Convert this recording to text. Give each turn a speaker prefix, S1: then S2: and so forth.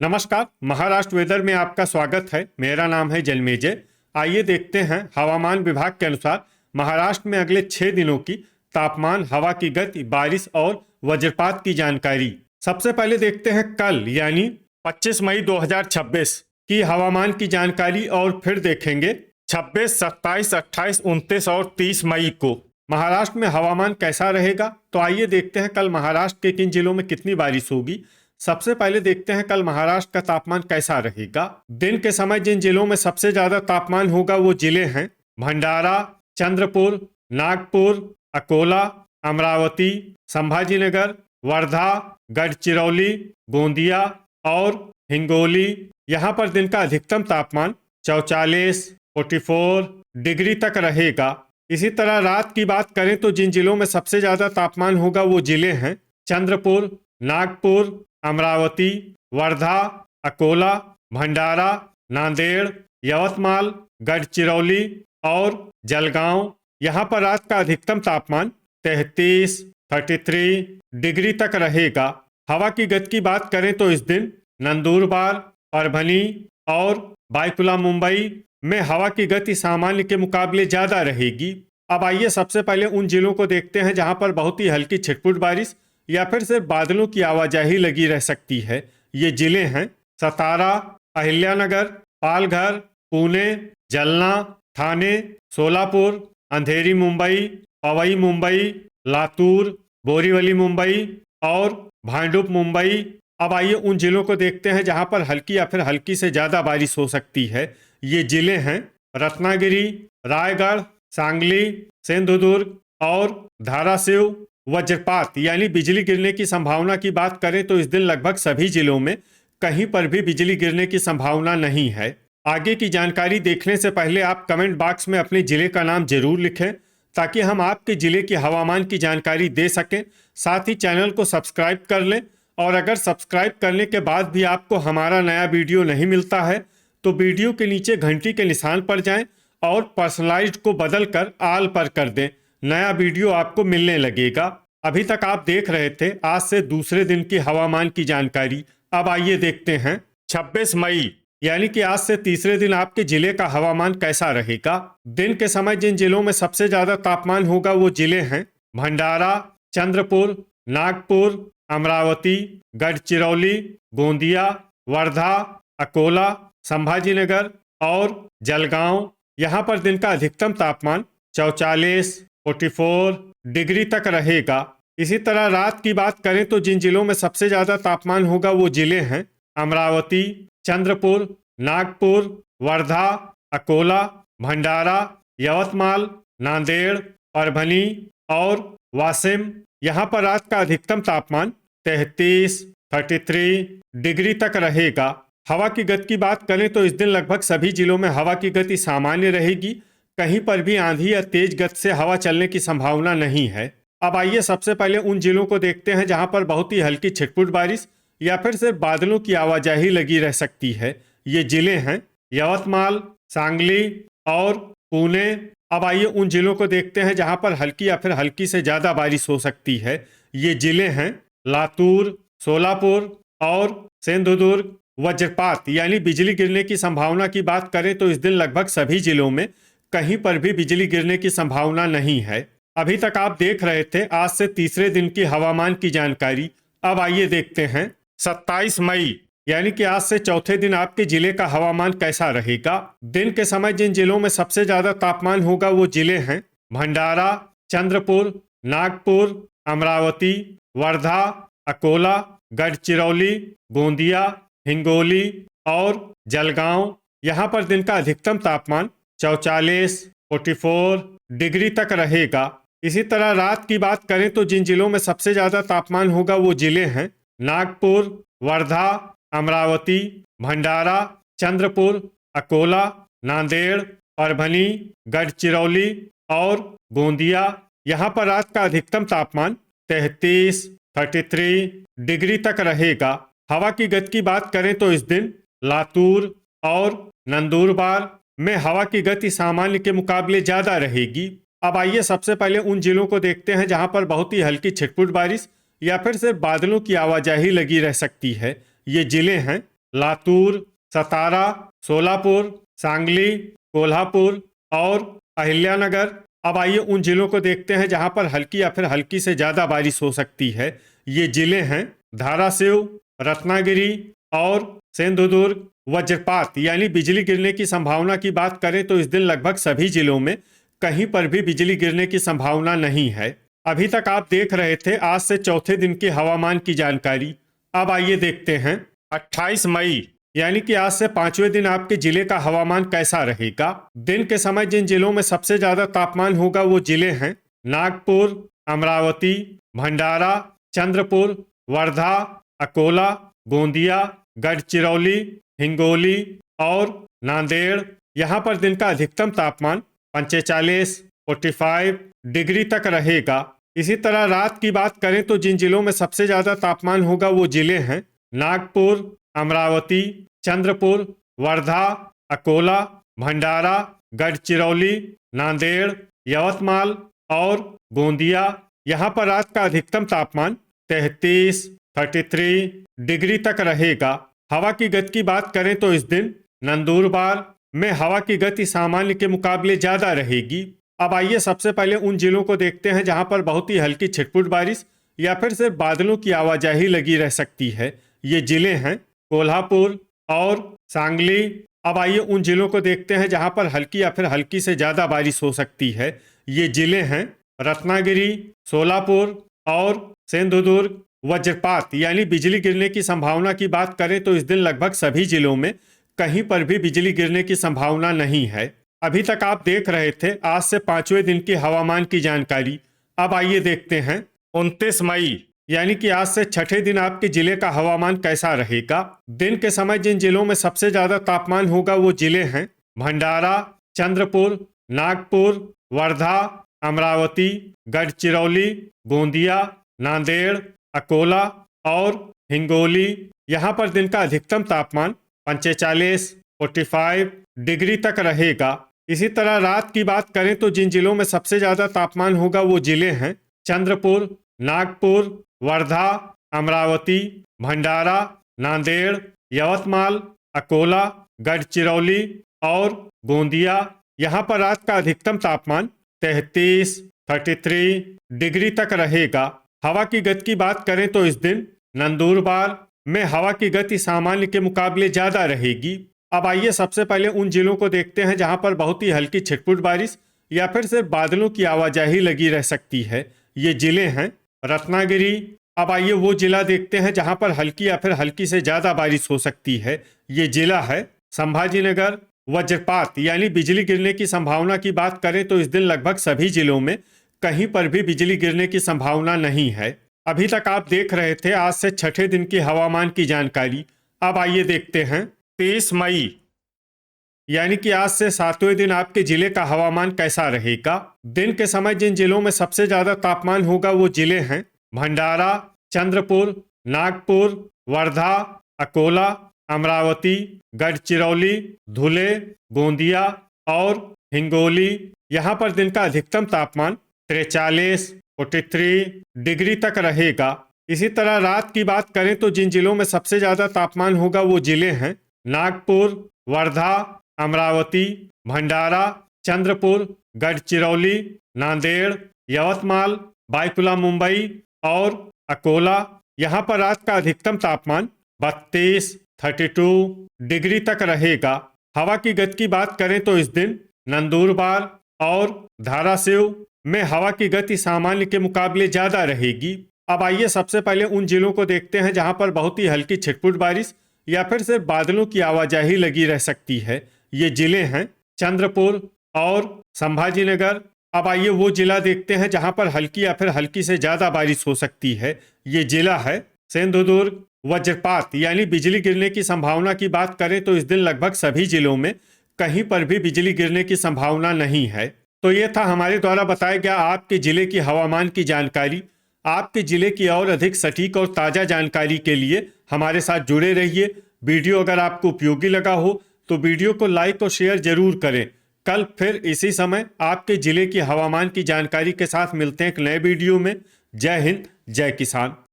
S1: नमस्कार। महाराष्ट्र वेदर में आपका स्वागत है। मेरा नाम है जलमेजय। आइए देखते हैं हवामान विभाग के अनुसार महाराष्ट्र में अगले 6 दिनों की तापमान, हवा की गति, बारिश और वज्रपात की जानकारी। सबसे पहले देखते हैं कल यानी 25 मई 2026 की हवामान की जानकारी और फिर देखेंगे 26, 27, 28, 29 और 30 मई को महाराष्ट्र में हवामान कैसा रहेगा। तो आइए देखते हैं कल महाराष्ट्र के किन जिलों में कितनी बारिश होगी। सबसे पहले देखते हैं कल महाराष्ट्र का तापमान कैसा रहेगा। दिन के समय जिन जिलों में सबसे ज्यादा तापमान होगा वो जिले हैं भंडारा, चंद्रपुर, नागपुर, अकोला, अमरावती, संभाजीनगर, वर्धा, गढ़चिरौली, गोंदिया और हिंगोली। यहाँ पर दिन का अधिकतम तापमान 44, 44 डिग्री तक रहेगा। इसी तरह रात की बात करें तो जिन जिलों में सबसे ज्यादा तापमान होगा वो जिले हैं चंद्रपुर, नागपुर, अमरावती, वर्धा, अकोला, भंडारा, नांदेड़, यवतमाल, गढ़चिरौली और जलगांव। यहाँ पर रात का अधिकतम तापमान 33, 33 डिग्री तक रहेगा। हवा की गति की बात करें तो इस दिन नंदुरबार, परभनी और बायकुला मुंबई में हवा की गति सामान्य के मुकाबले ज्यादा रहेगी। अब आइए सबसे पहले उन जिलों को देखते हैं जहां पर बहुत ही हल्की छिटपुट बारिश या फिर सिर्फ बादलों की आवाजाही लगी रह सकती है। ये जिले हैं सतारा, अहिल्यानगर, पालघर, पुणे, जलना, ठाणे, सोलापुर, अंधेरी मुंबई, पवई मुंबई, लातूर, बोरीवली मुंबई और भांडुप मुंबई। अब आइए उन जिलों को देखते हैं जहां पर हल्की या फिर हल्की से ज्यादा बारिश हो सकती है। ये जिले हैं रत्नागिरी, रायगढ़, सांगली, सिंधुदुर्ग और धाराशिव। वज्रपात यानी बिजली गिरने की संभावना की बात करें तो इस दिन लगभग सभी जिलों में कहीं पर भी बिजली गिरने की संभावना नहीं है। आगे की जानकारी देखने से पहले आप कमेंट बॉक्स में अपने जिले का नाम जरूर लिखें ताकि हम आपके जिले की हवामान की जानकारी दे सकें। साथ ही चैनल को सब्सक्राइब कर लें और अगर सब्सक्राइब करने के बाद भी आपको हमारा नया वीडियो नहीं मिलता है तो वीडियो के नीचे घंटी के निशान पर जाएं और पर्सनलाइज्ड को बदल कर आल पर कर दें। नया वीडियो आपको मिलने लगेगा। अभी तक आप देख रहे थे आज से दूसरे दिन की हवामान की जानकारी। अब आइए देखते हैं 26 मई यानी कि आज से तीसरे दिन आपके जिले का हवामान कैसा रहेगा। दिन के समय जिन जिलों में सबसे ज्यादा तापमान होगा वो जिले हैं भंडारा, चंद्रपुर, नागपुर, अमरावती, गढ़चिरौली, गोंदिया, वर्धा, अकोला, संभाजीनगर और जलगांव। यहाँ पर दिन का अधिकतम तापमान 44, 44 डिग्री तक रहेगा। इसी तरह रात की बात करें तो जिन जिलों में सबसे ज्यादा तापमान होगा वो जिले हैं अमरावती, चंद्रपुर, नागपुर, वर्धा, अकोला, भंडारा, यवतमाल, नांदेड़, परभनी और वाशिम। यहाँ पर रात का अधिकतम तापमान 33, 33 डिग्री तक रहेगा। हवा की गति की बात करें तो इस दिन लगभग सभी जिलों में हवा की गति सामान्य रहेगी। कहीं पर भी आंधी या तेज गति से हवा चलने की संभावना नहीं है। अब आइए सबसे पहले उन जिलों को देखते हैं जहां पर बहुत ही हल्की छिटपुट बारिश या फिर सिर्फ बादलों की आवाजाही लगी रह सकती है। ये जिले हैं यवतमाल, सांगली और पुणे। अब आइए उन जिलों को देखते हैं जहां पर हल्की या फिर हल्की से ज्यादा बारिश हो सकती है। ये जिले हैं लातूर, सोलापुर और सिंधुदुर्ग। वज्रपात यानी बिजली गिरने की संभावना की बात करें तो इस दिन लगभग सभी जिलों में कहीं पर भी बिजली गिरने की संभावना नहीं है। अभी तक आप देख रहे थे आज से तीसरे दिन की हवामान की जानकारी। अब आइए देखते हैं 27 मई यानी कि आज से चौथे दिन आपके जिले का हवामान कैसा रहेगा। दिन के समय जिन जिलों में सबसे ज्यादा तापमान होगा वो जिले हैं भंडारा, चंद्रपुर, नागपुर, अमरावती, वर्धा, अकोला, गढ़चिरौली, गोंदिया, हिंगोली और जलगांव। यहाँ पर दिन का अधिकतम तापमान 44, 44 डिग्री तक रहेगा। इसी तरह रात की बात करें तो जिन जिलों में सबसे ज्यादा तापमान होगा वो जिले हैं नागपुर, वर्धा, अमरावती, भंडारा, चंद्रपुर, अकोला, नांदेड़, परभनी, गढ़चिरौली और गोंदिया। यहाँ पर रात का अधिकतम तापमान 33, 33 डिग्री तक रहेगा। हवा की गति की बात करें तो इस दिन लातूर और नंदुरबार में हवा की गति सामान्य के मुकाबले ज्यादा रहेगी। अब आइए सबसे पहले उन जिलों को देखते हैं जहां पर बहुत ही हल्की छिटपुट बारिश या फिर सिर्फ बादलों की आवाजाही लगी रह सकती है। ये जिले हैं लातूर, सतारा, सोलापुर, सांगली, कोल्हापुर और अहिल्यानगर। अब आइए उन जिलों को देखते हैं जहां पर हल्की या फिर हल्की से ज्यादा बारिश हो सकती है। ये जिले हैं धाराशिव, रत्नागिरी और सिंधुदुर्ग। वज्रपात यानी बिजली गिरने की संभावना की बात करें तो इस दिन लगभग सभी जिलों में कहीं पर भी बिजली गिरने की संभावना नहीं है। अभी तक आप देख रहे थे आज से चौथे दिन के हवामान की जानकारी। अब आइए देखते हैं 28 मई यानी कि आज से पांचवें दिन आपके जिले का हवामान कैसा रहेगा। दिन के समय जिन जिलों में सबसे ज्यादा तापमान होगा वो जिले हैं नागपुर, अमरावती, भंडारा, चंद्रपुर, वर्धा, अकोला, गोंदिया, गढ़चिरौली, हिंगोली और नांदेड़। यहाँ पर दिन का अधिकतम तापमान 45, 45 डिग्री तक रहेगा। इसी तरह रात की बात करें तो जिन जिलों में सबसे ज्यादा तापमान होगा वो जिले हैं नागपुर, अमरावती, चंद्रपुर, वर्धा, अकोला, भंडारा, गढ़चिरौली, नांदेड़, यवतमाल और गोंदिया। यहाँ पर रात का अधिकतम तापमान 33, 33 डिग्री तक रहेगा। हवा की गति की बात करें तो इस दिन नंदुरबार में हवा की गति सामान्य के मुकाबले ज्यादा रहेगी। अब आइए सबसे पहले उन जिलों को देखते हैं जहां पर बहुत ही हल्की छिटपुट बारिश या फिर सिर्फ बादलों की आवाजाही लगी रह सकती है। ये जिले हैं कोल्हापुर और सांगली। अब आइए उन जिलों को देखते हैं जहां पर हल्की या फिर हल्की से ज्यादा बारिश हो सकती है। ये जिले हैं रत्नागिरी, सोलापुर और सिंधुदुर्ग। वज्रपात यानी बिजली गिरने की संभावना की बात करें तो इस दिन लगभग सभी जिलों में कहीं पर भी बिजली गिरने की संभावना नहीं है। अभी तक आप देख रहे थे आज से पांचवें दिन की हवामान की जानकारी। अब आइए देखते हैं 29 मई यानी कि आज से छठे दिन आपके जिले का हवामान कैसा रहेगा। दिन के समय जिन जिलों में सबसे ज्यादा तापमान होगा वो जिले हैं भंडारा, चंद्रपुर, नागपुर, वर्धा, अमरावती, गढ़चिरौली, गोंदिया, नांदेड़, अकोला और हिंगोली। यहाँ पर दिन का अधिकतम तापमान 45, 45 डिग्री तक रहेगा। इसी तरह रात की बात करें तो जिन जिलों में सबसे ज्यादा तापमान होगा वो जिले हैं चंद्रपुर, नागपुर, वर्धा, अमरावती, भंडारा, नांदेड़, यवतमाल, अकोला, गढ़चिरौली और गोंदिया। यहाँ पर रात का अधिकतम तापमान 33, 33 डिग्री तक रहेगा। हवा की गति की बात करें तो इस दिन नंदुरबार में हवा की गति सामान्य के मुकाबले ज्यादा रहेगी। अब आइए सबसे पहले उन जिलों को देखते हैं जहां पर बहुत ही हल्की छिटपुट बारिश या फिर सिर्फ बादलों की आवाजाही लगी रह सकती है। ये जिले हैं रत्नागिरी। अब आइए वो जिला देखते हैं जहां पर हल्की या फिर हल्की से ज्यादा बारिश हो सकती है। ये जिला है संभाजीनगर। वज्रपात यानी बिजली गिरने की संभावना की बात करें तो इस दिन लगभग सभी जिलों में कहीं पर भी बिजली गिरने की संभावना नहीं है। अभी तक आप देख रहे थे आज से छठे दिन की हवामान की जानकारी। अब आइए देखते हैं 23 मई यानी कि आज से सातवें दिन आपके जिले का हवामान कैसा रहेगा। दिन के समय जिन जिलों में सबसे ज्यादा तापमान होगा वो जिले हैं भंडारा, चंद्रपुर, नागपुर, वर्धा, अकोला, अमरावती, गढ़चिरौली, धुले, गोंदिया और हिंगोली। यहाँ पर दिन का अधिकतम तापमान 43, 43 डिग्री तक रहेगा। इसी तरह रात की बात करें तो जिन जिलों में सबसे ज्यादा तापमान होगा वो जिले हैं नागपुर, वर्धा, अमरावती, भंडारा, चंद्रपुर, गढ़चिरौली, नांदेड़, यवतमाल, बायकुला मुंबई और अकोला। यहाँ पर रात का अधिकतम तापमान 32, 32 डिग्री तक रहेगा। हवा की गति की बात करें तो इस दिन नंदुरबार और धाराशिव में हवा की गति सामान्य के मुकाबले ज्यादा रहेगी। अब आइए सबसे पहले उन जिलों को देखते हैं जहां पर बहुत ही हल्की छिटपुट बारिश या फिर सिर्फ बादलों की आवाजाही लगी रह सकती है। ये जिले हैं चंद्रपुर और संभाजीनगर। अब आइए वो जिला देखते हैं जहां पर हल्की या फिर हल्की से ज्यादा बारिश हो सकती है। ये जिला है सिंधुदुर्ग। वज्रपात यानी बिजली गिरने की संभावना की बात करें तो इस दिन लगभग सभी जिलों में कहीं पर भी बिजली गिरने की संभावना नहीं है। तो ये था हमारे द्वारा बताया गया आपके जिले की हवामान की जानकारी। आपके जिले की और अधिक सटीक और ताज़ा जानकारी के लिए हमारे साथ जुड़े रहिए। वीडियो अगर आपको उपयोगी लगा हो तो वीडियो को लाइक और शेयर जरूर करें। कल फिर इसी समय आपके जिले की हवामान की जानकारी के साथ मिलते हैं एक नए वीडियो में। जय हिंद, जय किसान।